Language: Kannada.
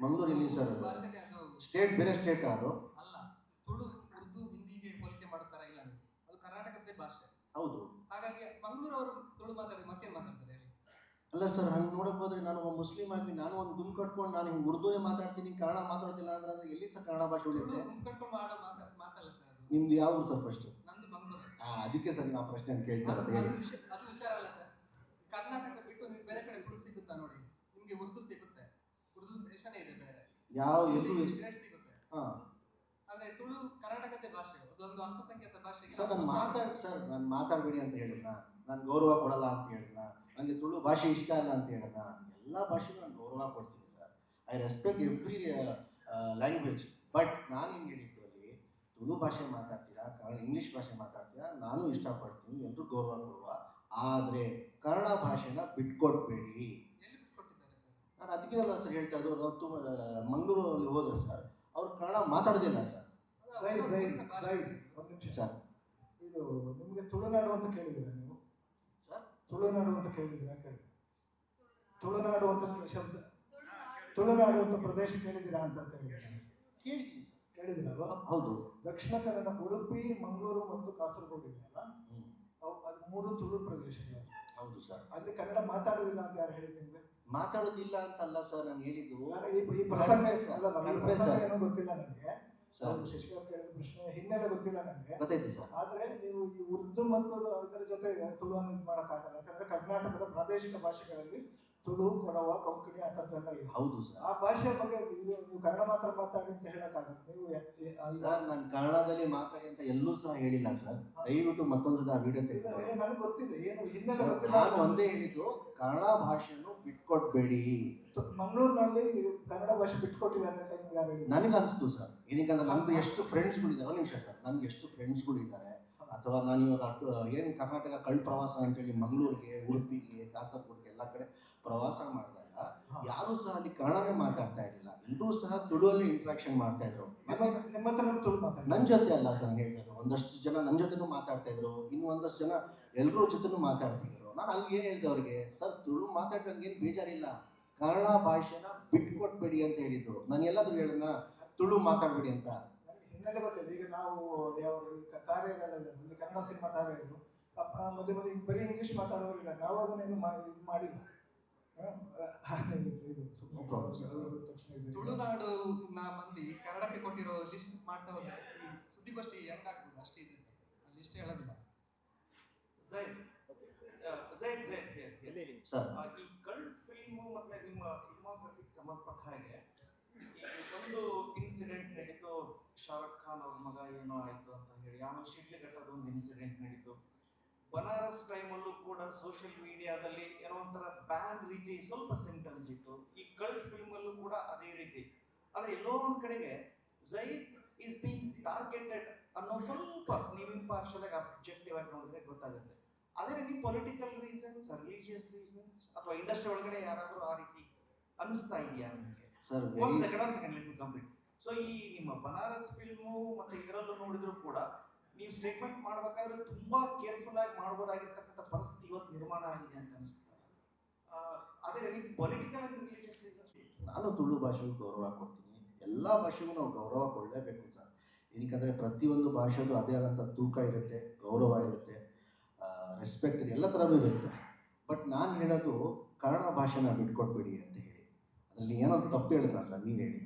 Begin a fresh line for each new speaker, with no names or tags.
ಮಂಗಳೂರಲ್ಲಿ ಸರ್ ಅದು
ಭಾಷೆನೇ ಅದು
ಸ್ಟೇಟ್ ಬೇರೆ ಸ್ಟೇಟ್ ಅದು
ಅಲ್ಲ. ತುಳು ಉರ್ದು ಹಿಂದಿಗೆ ಹೋಲಿಕೆ ಮಾಡ್ತಾರ ಇಲ್ಲ ನೀವು? ಅದು ಕರ್ನಾಟಕದ್ದೇ ಭಾಷೆ.
ಹೌದು.
ಹಾಗಾಗಿ ಮಂಗಳೂರು ಅವರು ತುಳು ಮಾತಾಡಿದ್ರೆ ಮತ್ತೇನ್ ಮಾತಾಡ್ತಾರೆ ಹೇಳಿ?
ಅಲ್ಲ ಸರ್, ಹಂಗೆ ನೋಡಕ್ ಹೋದ್ರೆ ನಾನು ಒಬ್ಬ ಮುಸ್ಲಿಂ ಆಗಿ ನಾನು ಒಂದು ಗುಂಪು ಕಟ್ಕೊಂಡು ನಾನು ಹಿಂಗೆ ಉರ್ದುನೇ ಮಾತಾಡ್ತೀನಿ, ಕನ್ನಡ ಮಾತಾಡ್ತಿಲ್ಲ ಅಂದ್ರೆ ಎಲ್ಲಿ ಸರ್ ಕನ್ನಡ ಭಾಷೆ
ತುಳು
ಉಳಿಯುತ್ತೆ?
ಗುಂಪು ಮಾಡೋ ಮಾತಲ್ಲ ಸರ್ ಅದು.
ನಿಮ್ದು ಯಾವ ಊರು ಸರ್ ಫಸ್ಟ್?
ನಂದು ಮಂಗಳೂರು.
ಅದಕ್ಕೆ ಸರ್ ನೀವು ಆ ಪ್ರಶ್ನೆ ಕೇಳ್ತಾರೆ
ಅದು
ಹೇಳಿ.
ಅದು ವಿಚಾರ ಅಲ್ಲ ಸರ್. ಕರ್ನಾಟಕ ಬಿಟ್ಟು ನೀವು ಬೇರೆ ಕಡೆ ತುಳು ಸಿಗುತ್ತಾ ನೋಡಿ, ನಿಮ್ಗೆ ಉರ್ದು ಸಿಗುತ್ತೆ. ಉರ್ದು ದೇಶನೇ ಇದೆ ಬೇರೆ,
ಯಾವ ಎಲ್ಲೂ
ಸ್ಟೇಟ್ ಸಿಗುತ್ತೆ.
ಹಾ
ಆದ್ರೆ ತುಳು ಕರ್ನಾಟಕದ ಭಾಷೆ, ಅದೊಂದು ಅಲ್ಪಸಂಖ್ಯಾತ ಭಾಷೆ.
ಸರ್ ನಾನು ಮಾತಾಡಬೇಡಿ ಅಂತ ಹೇಳಿಲ್ಲ, ನಾನು ಗೌರವ ಕೊಡಲ್ಲ ಅಂತ ಹೇಳಿಲ್ಲ, ನನಗೆ ತುಳು ಭಾಷೆ ಇಷ್ಟ ಇಲ್ಲ ಅಂತ ಹೇಳಿಲ್ಲ. ಎಲ್ಲ ಭಾಷೆಗೂ ನಾನು ಗೌರವ ಕೊಡ್ತೀನಿ sir. I respect every language. But ನಾನೇನು ಹೇಳಿದ್ದು ಅಲ್ಲಿ, ತುಳು ಭಾಷೆ ಮಾತಾಡ್ತೀರಾ, ಇಂಗ್ಲೀಷ್ ಭಾಷೆ ಮಾತಾಡ್ತೀರಾ, ನಾನು ಇಷ್ಟಪಡ್ತೀನಿ, ಎಲ್ಲರೂ ಗೌರವ ಕೊಡುವ. ಆದರೆ ಕನ್ನಡ ಭಾಷೆನ ಬಿಟ್ಕೊಟ್ಬೇಡಿ.
ಎಲ್ಲಿ ಬಿಟ್ಕೊಟ್ಟಿದ್ದಾರೆ ಸರ್?
ನಾನು ಅದಕ್ಕಿರಲ್ಲ ಸರ್ ಹೇಳ್ತಾ ಇದ್ದು. ಅವತ್ತು ಮಂಗಳೂರಲ್ಲಿ ಹೋದ್ರೆ ಸರ್ ಅವ್ರು ಕನ್ನಡ ಮಾತಾಡೋದಿಲ್ಲ ಸರ್.
ಒಂದು ನಿಮಿಷ
ಸರ್,
ಇದು ನಿಮಗೆ ತುಳುನಾಡು ಅಂತ ಕೇಳಿದ್ದೀರಾ ನೀವು?
ಸರ್
ತುಳುನಾಡು ಅಂತ ಕೇಳಿದ್ದೀರಾ? ತುಳುನಾಡು ಅಂತ ಶಬ್ದ, ತುಳುನಾಡು ಅಂತ ಪ್ರದೇಶ ಕೇಳಿದ್ದೀರಾ ಅಂತ
ಕೇಳಿದ್ದೀನಿ ಸರ್.
ಕೇಳಿದ್ದೀರಲ್ವಾ?
ಹೌದು.
ದಕ್ಷಿಣ ಕನ್ನಡ, ಉಡುಪಿ, ಮಂಗಳೂರು ಮತ್ತು ಕಾಸರಗೋಡು ಇದೆಯಲ್ಲ, ಅದು 3 ತುಳು ಪ್ರದೇಶಗಳು.
ಹೌದು ಸರ್.
ಅಲ್ಲಿ ಕನ್ನಡ ಮಾತಾಡೋದಿಲ್ಲ ಅಂತ ಯಾರು ಹೇಳಿದ್ರು ನಿಮ್ಗೆ?
ಮಾತಾಡೋದಿಲ್ಲ ಅಂತಲ್ಲ ಸರ್ ನಾನು ಹೇಳಿದ್ದು.
ಈ ಪ್ರಸಂಗ ಏನೋ ಗೊತ್ತಿಲ್ಲ ನನಗೆ. ಶಶಿಕಲಾ ಕೇಳಿದ ಪ್ರಶ್ನೆ ಹಿನ್ನೆಲೆ ಗೊತ್ತಿಲ್ಲ ನನಗೆ.
ಗೊತ್ತಾಯ್ತು ಸರ್.
ಆದ್ರೆ ನೀವು ಈ ಉರ್ದು ಮತ್ತು ಇದರ ಜೊತೆ ತುಳುವನ್ನು ಇದು ಮಾಡೋಕ್ಕಾಗಲ್ಲ. ಯಾಕಂದ್ರೆ ಕರ್ನಾಟಕದ ಪ್ರಾದೇಶಿಕ ಭಾಷೆಗಳಲ್ಲಿ ತುಳು, ಕೊಡವ, ಕೊಂಕಣಿ ಆ ಥರದ್ದೆಲ್ಲ ಇದೆ.
ಹೌದು ಸರ್.
ಆ ಭಾಷೆಯ ಬಗ್ಗೆ ನೀವು ಕನ್ನಡ ಮಾತ್ರ ಮಾತಾಡಿ ಅಂತ ಹೇಳಕ್ಕಾಗಲ್ಲ. ನೀವು
ಸರ್ ನಾನು ಕನ್ನಡದಲ್ಲಿ ಮಾತಾಡಿ ಅಂತ ಎಲ್ಲೂ ಸಹ ಹೇಳಿಲ್ಲ ಸರ್. ದಯವಿಟ್ಟು ಮತ್ತೊಂದ್ಸಲ ಆ ವಿಡಿಯೋ ತೆಗೆದು.
ನನಗೆ ಗೊತ್ತಿಲ್ಲ, ಏನು ಹಿನ್ನೆಲೆ ಗೊತ್ತಿಲ್ಲ.
ನಾನು ಒಂದೇ ಹೇಳಿದ್ದು, ಕನ್ನಡ ಭಾಷೆಯನ್ನು ಬಿಟ್ಕೊಟ್ಬೇಡಿ.
ಮಂಗಳೂರಿನಲ್ಲಿ ಕನ್ನಡ ಭಾಷೆ ಬಿಟ್ಕೊಟ್ಟಿದ್ದಾರೆ ಅಂತ ನಿಮ್ಗೆ ಯಾರು ಹೇಳಿದ್ರು?
ನನಗೆ ಅನಿಸ್ತು ಸರ್. ಏನಕ್ಕಂದ್ರೆ ನಂದು ಎಷ್ಟು ಫ್ರೆಂಡ್ಸ್ಗಳಿದ್ದಾರೆ, ನಿಮಿಷ ಸರ್, ನನಗೆ ಎಷ್ಟು ಫ್ರೆಂಡ್ಸ್ಗಳಿದ್ದಾರೆ, ಅಥವಾ ನಾನು ಇವಾಗ ಏನು ಕರ್ನಾಟಕ ಕಳ್ ಪ್ರವಾಸ ಅಂತೇಳಿ ಮಂಗಳೂರಿಗೆ, ಉಡುಪಿಗೆ, ಕಾಸರಗೋಡಿಗೆ ಎಲ್ಲ ಕಡೆ ಪ್ರವಾಸ ಮಾಡಿದಾಗ ಯಾರು ಸಹ ಅಲ್ಲಿ ಕನ್ನಡನೇ ಮಾತಾಡ್ತಾ ಇರಲಿಲ್ಲ. ಎಲ್ಲರೂ ಸಹ ತುಳುವಲ್ಲಿ ಇಂಟ್ರಾಕ್ಷನ್ ಮಾಡ್ತಾ ಇದ್ರು.
ನಿಮ್ಮ ಹತ್ರ ತುಳು ಮಾತಾಡಿ.
ನನ್ನ ಜೊತೆ ಅಲ್ಲ ಸರ್ ನಾನು ಹೇಳ್ತಾ ಇದ್ರು. ಒಂದಷ್ಟು ಜನ ನನ್ನ ಜೊತೆನೂ ಮಾತಾಡ್ತಾ ಇದ್ರು, ಇನ್ನು ಒಂದಷ್ಟು ಜನ ಎಲ್ಲರೂ ಜೊತೆನೂ ಮಾತಾಡ್ತಿದ್ರು. ನಾನು ಅಲ್ಲಿ ಏನು ಹೇಳಿದೆ ಅವ್ರಿಗೆ, ಸರ್ ತುಳು ಮಾತಾಡಿದ್ರೆ ನನಗೇನು ಬೇಜಾರಿಲ್ಲ, ಕನ್ನಡ ಭಾಷೆನ ಬಿಟ್ಕೊಟ್ಬೇಡಿ ಅಂತ ಹೇಳಿದ್ದು. ನಾನು ಎಲ್ಲಾದ್ರೂ ಹೇಳೋಣ ತುಳು ಮಾತಾಡಬೇಡಿ ಅಂತ?
ಹಿನ್ನೆಲೆ ಗೊತ್ತಿಲ್ಲ. ಈಗ ನಾವು ಯಾವ ತಾರೆಯಲ್ಲ, ಕನ್ನಡ ಸಿನಿಮಾ ತಾರೆಯರು ಮಧ್ಯೆ ಮಧ್ಯೆ ಬರೀ ಇಂಗ್ಲೀಷ್ ಮಾತಾಡೋರಿಲ್ಲ. ನಾವು ಅದನ್ನೇನು ಇದು ಮಾಡಿಲ್ಲ.
ತುಳುನಾಡು ಮಂದಿ ಕನ್ನಡಕ್ಕೆ ಕೊಟ್ಟಿರೋ ಲಿಸ್ಟ್ ಮಾಡ್ತಾ ಹೋದ್ರೆ ಸುದ್ದಿಗೋಷ್ಠಿ ಹೆಂಗಾಗ್ಬೋದು ಅಷ್ಟೇ ಇದೆ ಸರ್. ಆ ಲಿಸ್ಟ್ ಹೇಳೋದಿಲ್ಲ.
ಈ ಕಲ್ಟ್ ಫಿಲ್ಮ್ ಮತ್ತೆ ನಿಮ್ಮ ಫಿಲ್ಮೋಗ್ರಫಿಗೆ ಸಂಬಂಧಪಟ್ಟ ಹಾಗೆ ಒಂದು ಇನ್ಸಿಡೆಂಟ್ ನಡೀತು, ಶಾರುಖ್ ಖಾನ್ ಅವ್ರ ಮಗ ಏನೋ ಆಯ್ತು ಅಂತ ಹೇಳಿ. ಆಮೇಲೆ ಶಿಡ್ಲಘಟ್ಟದ ಒಂದು ಇನ್ಸಿಡೆಂಟ್ ನಡೀತು. ಬನಾರಸ್ ಟೈಮಲ್ಲೂ ಕೂಡ ಸೋಷಿಯಲ್ ಮೀಡಿಯಾದಲ್ಲಿ ಏನೋ ಒಂಥರ ಬ್ಯಾನ್ ರೀತಿ ಸ್ವಲ್ಪ ಸಿಂಟಮ್ಸ್ ಇತ್ತು. ಈ ಕಲ್ಟ್ ಫಿಲ್ಮ್ ಅಲ್ಲೂ ಕೂಡ ಅದೇ ರೀತಿ. ಆದ್ರೆ ಎಲ್ಲೋ ಒಂದ್ ಕಡೆಗೆ ಝೈದ್ ಈಸ್ ಬೀಂಗ್ ಟಾರ್ಗೆಟೆಡ್ ಅನ್ನೋ ಸ್ವಲ್ಪ ನೀವು ಇಂಪಾರ್ಷಿಯಲ್ ಆಗಿ ಅಬ್ಜೆಕ್ಟಿವ್ ಆಗಿ ನೋಡಿದ್ರೆ ಗೊತ್ತಾಗುತ್ತೆ. ಅದೇ ರೀತಿ ಪೊಲಿಟಿಕಲ್ ರೀಸನ್ಸ್, ರಿಲಿಜಿಯಸ್ ರೀಸನ್ಸ್, ಅಥವಾ ಇಂಡಸ್ಟ್ರಿ ಒಳಗಡೆ ಯಾರಾದ್ರೂ ಆ ರೀತಿ ಅನಿಸ್ತಾ ಇದೆಯಾ ನಿಮಗೆ? ಒಂದ್ second let me complete. So ಈ ನಿಮ್ಮ ಬನಾರಸ್ ಫಿಲ್ಮು ಮತ್ತೆ ಇದರಲ್ಲೂ ನೋಡಿದ್ರು ಕೂಡ ನೀವು ಸ್ಟೇಟ್ಮೆಂಟ್ ಮಾಡ್ಬೇಕಾದ್ರೆ ತುಂಬಾ ಕೇರ್ಫುಲ್ ಆಗಿ ಮಾಡಬಹುದಾಗಿರ್ತಕ್ಕಂಥ ಪರಿಸ್ಥಿತಿ ಇವತ್ತು ನಿರ್ಮಾಣ ಆಗಿದೆ ಅಂತ ಅನಿಸ್ತದೆ. ಅದೇ ರೀತಿ ಪೊಲಿಟಿಕಲ್ ಅಂಡ್ ರಿಲಿಜಿಯಸ್ ರೀಸನ್ಸ್.
ನಾನು ತುಳು ಭಾಷೆಗೂ ಗೌರವ ಕೊಡ್ತೀನಿ. ಎಲ್ಲ ಭಾಷೆಗೂ ನಾವು ಗೌರವ ಕೊಡಲೇಬೇಕು ಸರ್. ಏನಕ್ಕಂದರೆ ಪ್ರತಿಯೊಂದು ಭಾಷೆದು ಅದೇ ಆದಂಥ ತೂಕ ಇರುತ್ತೆ, ಗೌರವ ಇರುತ್ತೆ, ರೆಸ್ಪೆಕ್ಟ್ ಎಲ್ಲ ಥರನೂ ಇರುತ್ತೆ. ಬಟ್ ನಾನು ಹೇಳೋದು ಕನ್ನಡ ಭಾಷೆನ ಬಿಟ್ಕೊಟ್ಬೇಡಿ ಅಂತ ಹೇಳಿ. ಅದರಲ್ಲಿ ಏನಾದ್ರು ತಪ್ಪು ಹೇಳಿದ್ರಾ ಸರ್? ನೀವು ಹೇಳಿ.